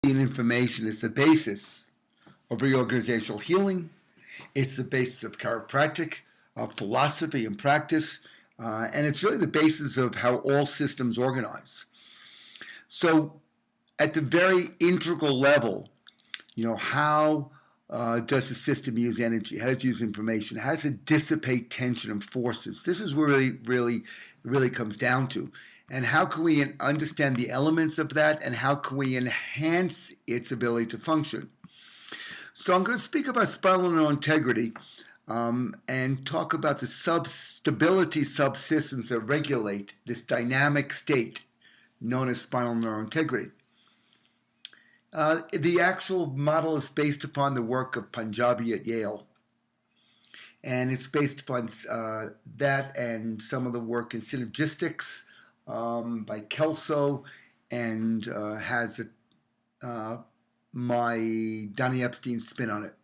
And information is the basis of reorganizational healing. It's the basis of chiropractic, of philosophy and practice, and it's really the basis of how all systems organize. So at the very integral level, how does the system use energy? How does it use information? How does it dissipate tension and forces? This is where really comes down to. And how can we understand the elements of that, and how can we enhance its ability to function? So I'm going to speak about spinal neural integrity and talk about the stability subsystems that regulate this dynamic state known as spinal neural integrity. The actual model is based upon the work of Punjabi at Yale. And it's based upon that and some of the work in synergistics by Kelso, and has my Donnie Epstein spin on it.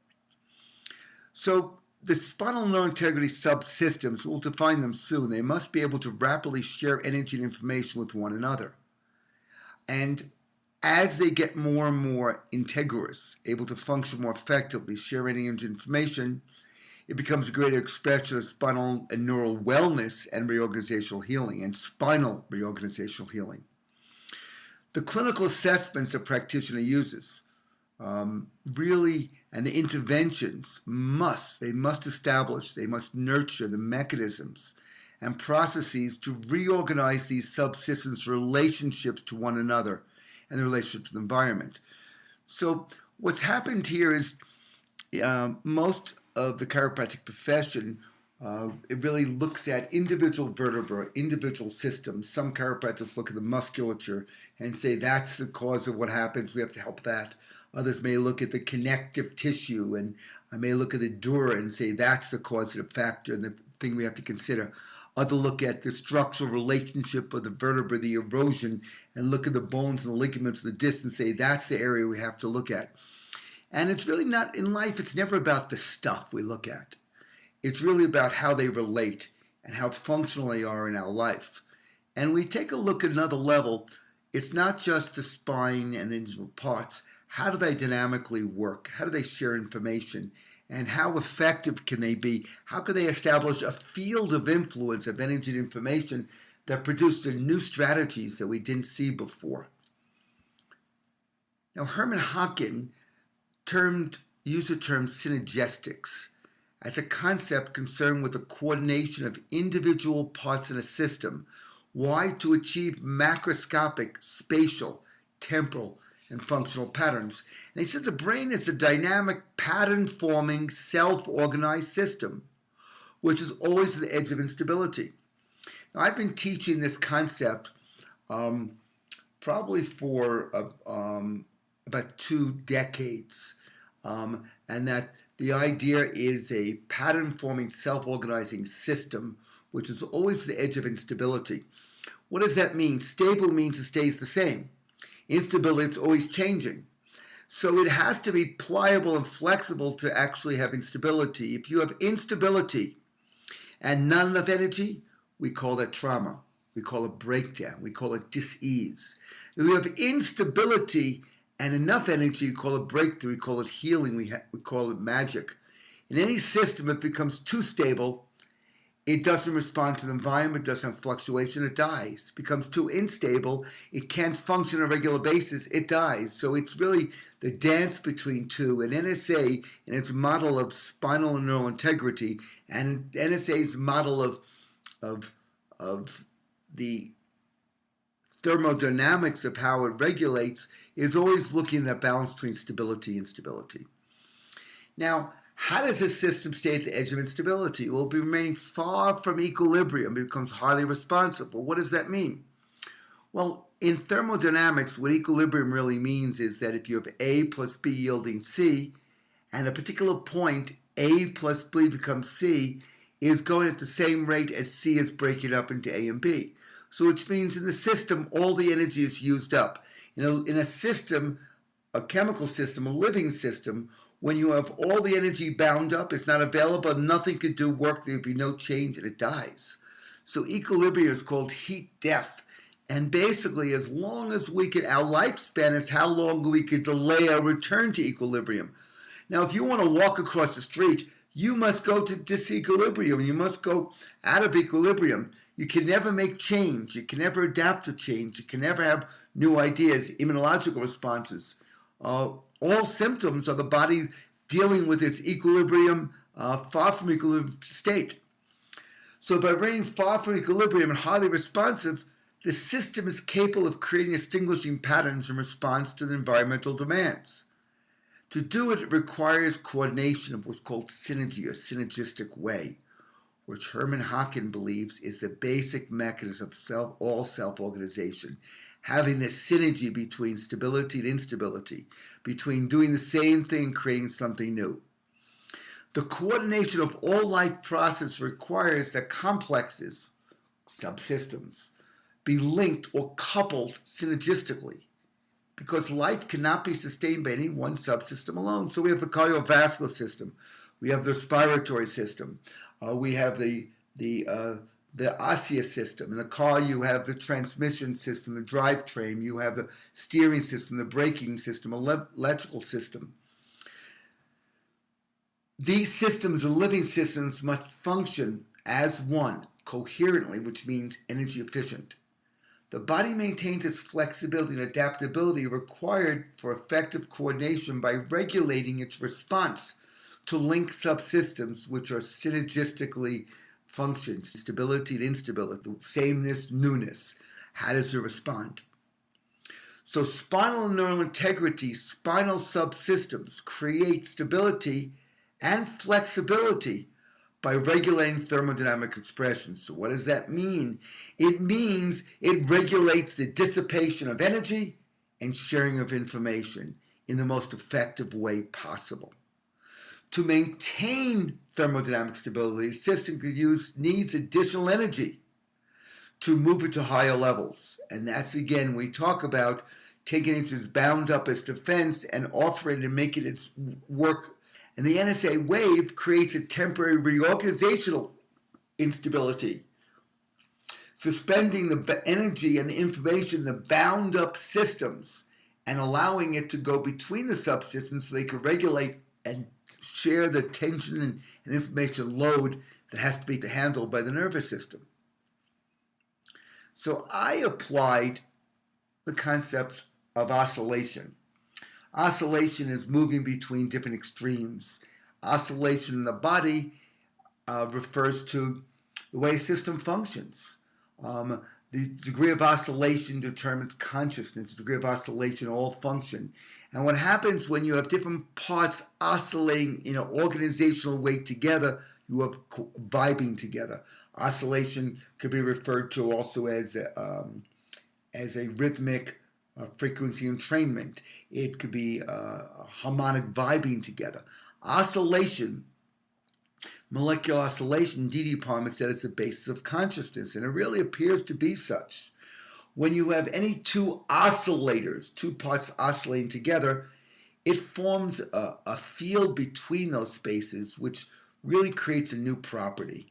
So the spinal neural integrity subsystems, we'll define them soon, they must be able to rapidly share energy and information with one another. And as they get more and more integrous, able to function more effectively, share energy and information, it becomes a greater expression of spinal and neural wellness and reorganizational healing, and spinal reorganizational healing. The clinical assessments a practitioner uses really, and the interventions must establish, they must nurture the mechanisms and processes to reorganize these subsystems' relationships to one another and the relationship to the environment. So what's happened here is most of the chiropractic profession, it really looks at individual vertebrae, individual systems. Some chiropractors look at the musculature and say that's the cause of what happens, we have to help that. Others may look at the connective tissue, and I may look at the dura and say that's the causative factor and the thing we have to consider. Others look at the structural relationship of the vertebra, the erosion, and look at the bones and the ligaments of the disc and say that's the area we have to look at. And it's really not, in life, it's never about the stuff we look at. It's really about how they relate and how functional they are in our life. And we take a look at another level. It's not just the spine and the individual parts. How do they dynamically work? How do they share information? And how effective can they be? How can they establish a field of influence of energy and information that produces new strategies that we didn't see before? Now, Herman Hockin used the term synergistics as a concept concerned with the coordination of individual parts in a system, wired to achieve macroscopic, spatial, temporal, and functional patterns. And he said the brain is a dynamic, pattern-forming, self-organized system, which is always at the edge of instability. Now, I've been teaching this concept probably for about 2 decades, and that the idea is a pattern-forming, self-organizing system, which is always the edge of instability. What does that mean? Stable means it stays the same. Instability, it's always changing. So it has to be pliable and flexible to actually have instability. If you have instability and not enough energy, we call that trauma. We call it breakdown. We call it dis-ease. If we have instability and enough energy, we call it breakthrough. We call it healing. We call it magic. In any system, if it becomes too stable, it doesn't respond to the environment, doesn't have fluctuation, it dies. It becomes too unstable, it can't function on a regular basis, it dies. So it's really the dance between two. And NSA, in its model of spinal and neural integrity, and NSA's model of the thermodynamics of how it regulates, is always looking at that balance between stability and instability. Now, how does this system stay at the edge of instability? It will be remaining far from equilibrium. It becomes highly responsive. Well, what does that mean? Well, in thermodynamics, what equilibrium really means is that if you have A plus B yielding C, and at a particular point, A plus B becomes C, is going at the same rate as C is breaking up into A and B. So which means in the system, all the energy is used up. In a system, a chemical system, a living system, when you have all the energy bound up, it's not available, nothing could do work, there'd be no change, and it dies. So equilibrium is called heat death. And basically, as long as we can, our lifespan is how long we could delay our return to equilibrium. Now, if you want to walk across the street, you must go to disequilibrium. You must go out of equilibrium. You can never make change. You can never adapt to change. You can never have new ideas, immunological responses. All symptoms are the body dealing with its equilibrium, far from equilibrium state. So by remaining far from equilibrium and highly responsive, the system is capable of creating distinguishing patterns in response to the environmental demands. To do it, it requires coordination of what's called synergy or synergistic way, which Herman Hocken believes is the basic mechanism of all self-organization, having this synergy between stability and instability, between doing the same thing and creating something new. The coordination of all life process requires that complexes, subsystems, be linked or coupled synergistically, because life cannot be sustained by any one subsystem alone. So we have the cardiovascular system, we have the respiratory system, we have the osseous system. In the car, you have the transmission system, the drivetrain, you have the steering system, the braking system, electrical system. These systems and living systems must function as one, coherently, which means energy efficient. The body maintains its flexibility and adaptability required for effective coordination by regulating its response to linked subsystems which are synergistically functioned, stability and instability, sameness, newness. How does it respond? So spinal and neural integrity, spinal subsystems create stability and flexibility by regulating thermodynamic expression. So what does that mean? It means it regulates the dissipation of energy and sharing of information in the most effective way possible. To maintain thermodynamic stability, the system needs additional energy to move it to higher levels. And that's, again, we talk about taking it as bound up as defense and offering it and making it work. And the NSA wave creates a temporary reorganizational instability, suspending the energy and the information in the bound up systems and allowing it to go between the subsystems so they can regulate and share the tension and information load that has to be handled by the nervous system. So I applied the concept of oscillation. Oscillation is moving between different extremes. Oscillation in the body refers to the way a system functions. The degree of oscillation determines consciousness. The degree of oscillation, all function. And what happens when you have different parts oscillating in an organizational way together, you have vibing together. Oscillation could be referred to also as a rhythmic frequency entrainment. It could be harmonic vibing together. Oscillation, molecular oscillation, D.D. Palmer said it's the basis of consciousness, and it really appears to be such. When you have any two oscillators, two parts oscillating together, it forms a field between those spaces, which really creates a new property.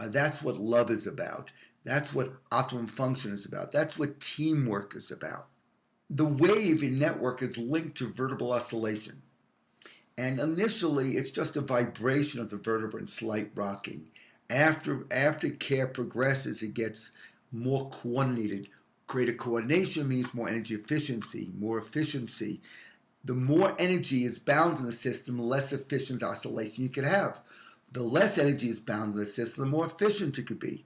That's what love is about. That's what optimum function is about. That's what teamwork is about. The wave in network is linked to vertebral oscillation. And initially, it's just a vibration of the vertebra and slight rocking. After care progresses, it gets more coordinated. Greater coordination means more energy efficiency, more efficiency. The more energy is bound in the system, the less efficient oscillation you can have. The less energy is bound in the system, the more efficient it could be.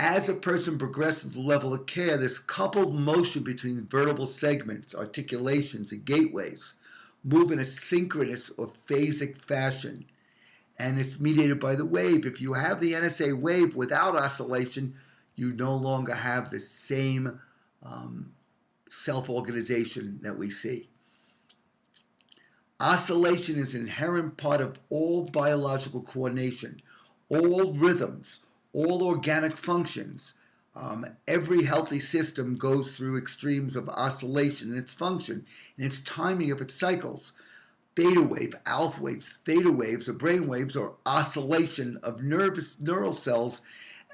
As a person progresses the level of care, this coupled motion between vertebral segments, articulations, and gateways move in a synchronous or phasic fashion, and it's mediated by the wave. If you have the NSA wave without oscillation, you no longer have the same self-organization that we see. Oscillation is an inherent part of all biological coordination, all rhythms, all organic functions. Every healthy system goes through extremes of oscillation in its function and its timing of its cycles. Beta wave, alpha waves, theta waves, or brain waves are oscillation of neural cells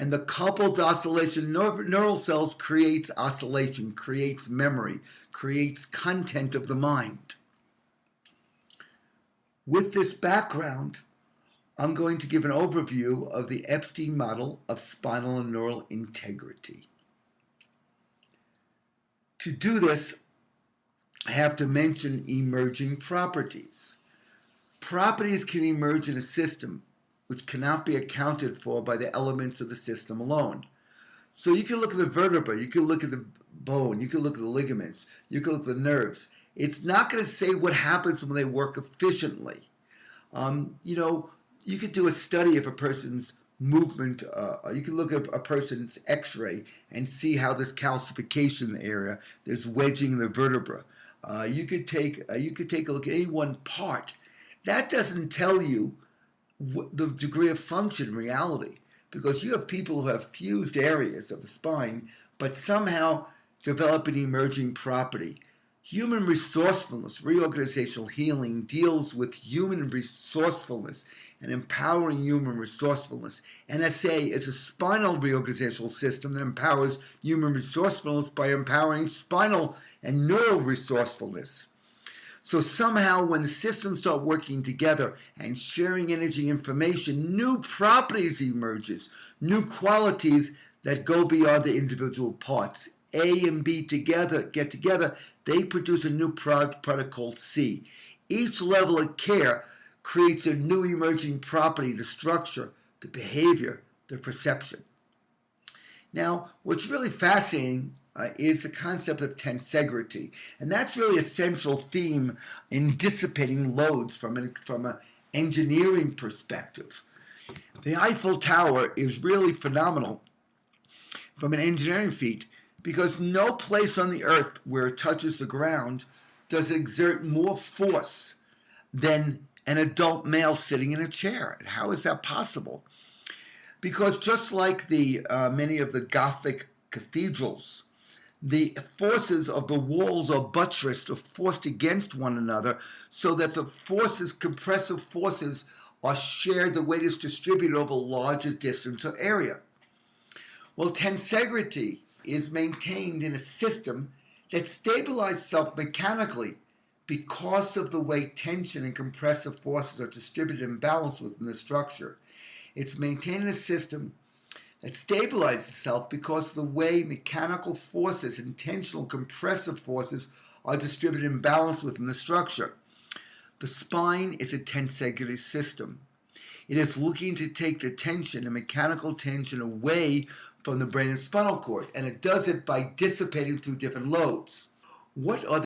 And the coupled oscillation neural cells creates oscillation, creates memory, creates content of the mind. With this background, I'm going to give an overview of the Epstein model of spinal and neural integrity. To do this, I have to mention emerging properties. Properties can emerge in a system which cannot be accounted for by the elements of the system alone. So you can look at the vertebra, you can look at the bone, you can look at the ligaments, you can look at the nerves. It's not going to say what happens when they work efficiently. You could do a study of a person's movement. You can look at a person's x-ray and see how there's calcification in the area, there's wedging in the vertebra. You could take a look at any one part. That doesn't tell you the degree of function in reality, because you have people who have fused areas of the spine but somehow develop an emerging property. Human resourcefulness, reorganizational healing, deals with human resourcefulness and empowering human resourcefulness. NSA is a spinal reorganizational system that empowers human resourcefulness by empowering spinal and neural resourcefulness. So somehow when the systems start working together and sharing energy information, new properties emerges, new qualities that go beyond the individual parts. A and B get together, they produce a new product called C. Each level of care creates a new emerging property, the structure, the behavior, the perception. Now, what's really fascinating is the concept of tensegrity, and that's really a central theme in dissipating loads from an engineering perspective. The Eiffel Tower is really phenomenal from an engineering feat, because no place on the earth where it touches the ground does it exert more force than an adult male sitting in a chair. How is that possible? Because just like many of the Gothic cathedrals, the forces of the walls are buttressed or forced against one another, so that the compressive forces are shared, the weight is distributed over a larger distance or area. Well, tensegrity is maintained in a system that stabilizes itself mechanically because of the way tension and compressive forces are distributed and balanced within the structure. It's maintained in a system that stabilizes itself because of the way mechanical forces and tensional compressive forces are distributed and balanced within the structure. The spine is a tensegrity system. It is looking to take the tension and mechanical tension away from the brain and spinal cord, and it does it by dissipating through different loads. What are